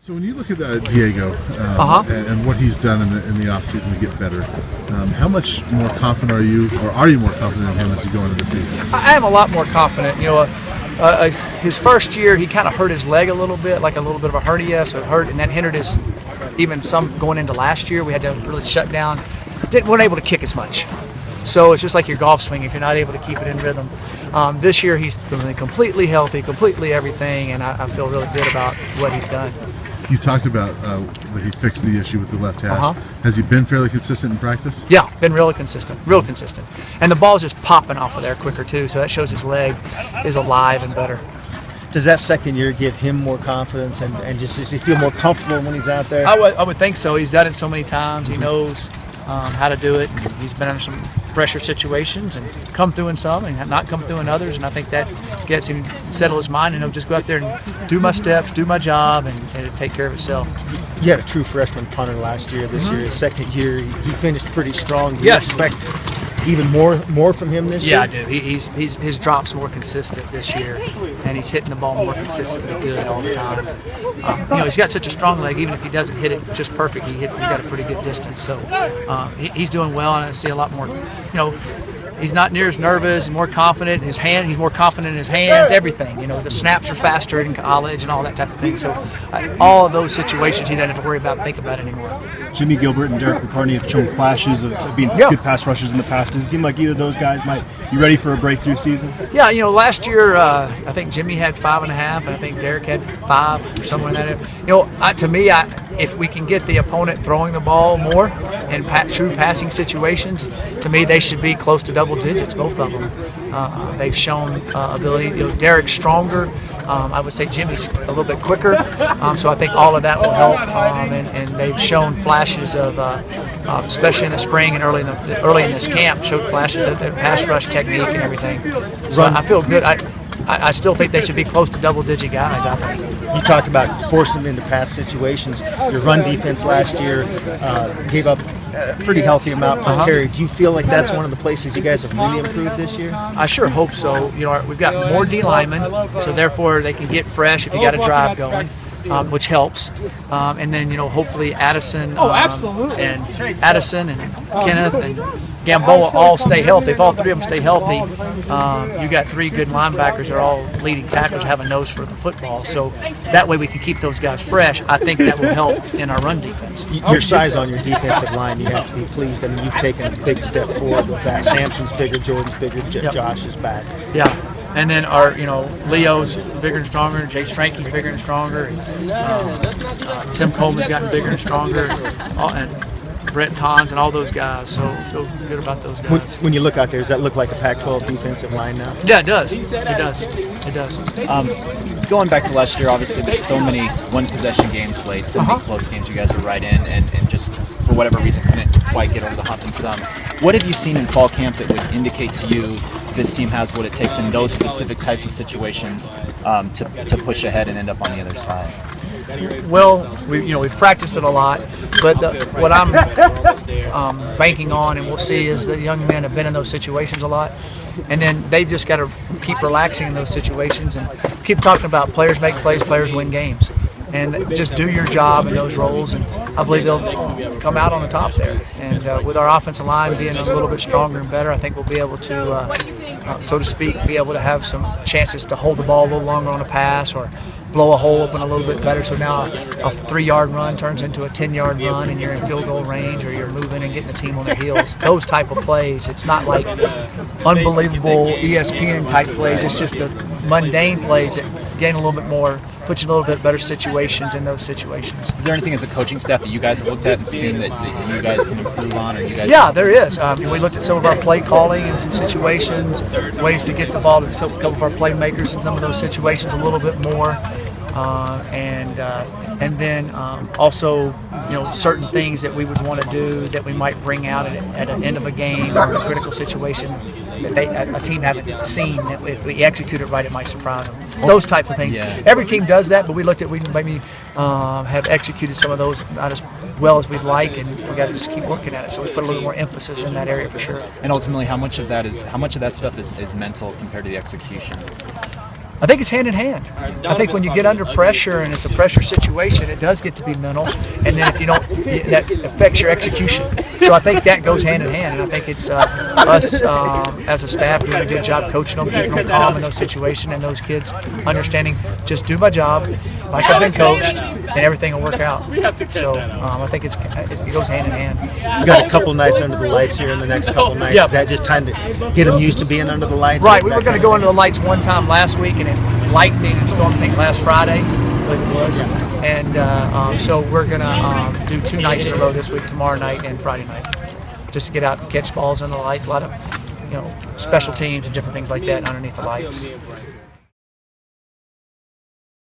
So when you look at Diego and what he's done in the offseason to get better, how much more confident are you, or are you more confident in him as you go into the season? I am a lot more confident. You know, his first year he kind of hurt his leg a little bit, like a little bit of a hernia, so it hurt, and that hindered his, even some going into last year. We had to really shut down. Weren't able to kick as much. So it's just like your golf swing if you're not able to keep it in rhythm. This year he's completely healthy, completely everything, and I feel really good about what he's done. You talked about that he fixed the issue with the left hash. Has he been fairly consistent in practice? Yeah, been really consistent, real consistent. And the ball's just popping off of there quicker too, so that shows his leg is alive and better. Does that second year give him more confidence and just does he feel more comfortable when he's out there? I would think so. He's done it so many times. He knows how to do it. And he's been under some pressure situations and come through in some and not come through in others, and I think that gets him settle his mind and he'll just go out there and do my steps, do my job, and it'll take care of itself. You had a true freshman punter last year. This year, his second year, he finished pretty strong. Do you Yes. expect even more from him this year? Yeah, I do. His drop's more consistent this year, and he's hitting the ball more consistently good all the time. You know, he's got such a strong leg. Even if he doesn't hit it just perfect, he got a pretty good distance. So he's doing well, and I see a lot more. You know, he's not near as nervous, more confident. He's more confident in his hands. Everything. You know, the snaps are faster in college and all that type of thing. So all of those situations he doesn't have to worry about, think about anymore. Jimmy Gilbert and Derek McCartney have shown flashes of being good pass rushers in the past. Does it seem like either of those guys might be ready for a breakthrough season? Yeah, you know, last year I think Jimmy had 5.5, and I think Derek had 5 or somewhere in that area. You know, to me, if we can get the opponent throwing the ball more in true passing situations, to me they should be close to double digits, both of them. They've shown ability. You know, Derek's stronger. I would say Jimmy's a little bit quicker, so I think all of that will help. And they've shown flashes of, especially in the spring and early in this camp, showed flashes of their pass rush technique and everything. So I feel good. I still think they should be close to double-digit guys out there. You talked about forcing them into pass situations. Your run defense last year gave up a pretty healthy amount per carry. Do you feel like that's one of the places you guys have really improved this year? I sure hope so. You know, we've got more D linemen, so therefore they can get fresh if you got a drive going, which helps. And then, you know, hopefully Addison, and Addison and Kenneth and Gamboa all stay healthy. If all three of them stay healthy, you got 3 good linebackers that are all leading tackles, have a nose for the football. So that way we can keep those guys fresh. I think that will help in our run defense. Your size on your defensive line, you have to be pleased. I mean, you've taken a big step forward with that. Samson's bigger, Jordan's bigger, Josh is back. Yeah. And then our, you know, Leo's bigger and stronger. Jace Frankie's bigger and stronger. Tim Coleman's gotten bigger and stronger. And Brett Tons and all those guys, so I feel good about those guys. When you look out there, does that look like a Pac-12 defensive line now? Yeah, it does. It does. It does. Going back to last year, obviously there's so many one-possession games late, so many close games you guys were right in, and just for whatever reason couldn't quite get over the hump in some. What have you seen in fall camp that would indicate to you this team has what it takes in those specific types of situations to push ahead and end up on the other side? Well, we've practiced it a lot, but what I'm banking on, and we'll see, is that young men have been in those situations a lot, and then they've just got to keep relaxing in those situations and keep talking about players make plays, players win games, and just do your job in those roles, and I believe they'll come out on the top there. And with our offensive line being a little bit stronger and better, I think we'll be able to, so to speak, be able to have some chances to hold the ball a little longer on a pass or blow a hole open a little bit better, so now a 3-yard run turns into a 10-yard run and you're in field goal range, or you're moving and getting the team on their heels. Those type of plays. It's not like unbelievable ESPN type plays. It's just the mundane plays that gain a little bit more, put you in a little bit better situations in those situations. Is there anything as a coaching staff that you guys have looked at and seen that you guys can improve on, or you guys? Yeah, there is. We looked at some of our play calling in some situations, ways to get the ball to a couple of our playmakers in some of those situations a little bit more. And then also, certain things that we would want to do that we might bring out at an end of a game or a critical situation that a team haven't seen, that if we execute it right, it might surprise them. Those type of things. Yeah. Every team does that, but we maybe have executed some of those not as well as we'd like, and we got to just keep working at it. So we put a little more emphasis in that area for sure. And ultimately, how much of that stuff is mental compared to the execution? I think it's hand in hand. I think when you get under pressure and it's a pressure situation, it does get to be mental, and then if you don't, that affects your execution. So I think that goes hand in hand, and I think it's us as a staff doing a good job coaching them, keeping them calm in those situations, and those kids understanding just do my job like I've been coached, and everything will work out. So I think it goes hand in hand. You got a couple nights under the lights here in the next couple nights. Yep. Is that just time to get them used to being under the lights? Right, we were going to go under the lights one time last week, and then lightning and storm, I think last Friday, I believe it was. And so we're going to do 2 nights in a row this week, tomorrow night and Friday night, just to get out and catch balls under the lights. A lot of special teams and different things like that underneath the lights.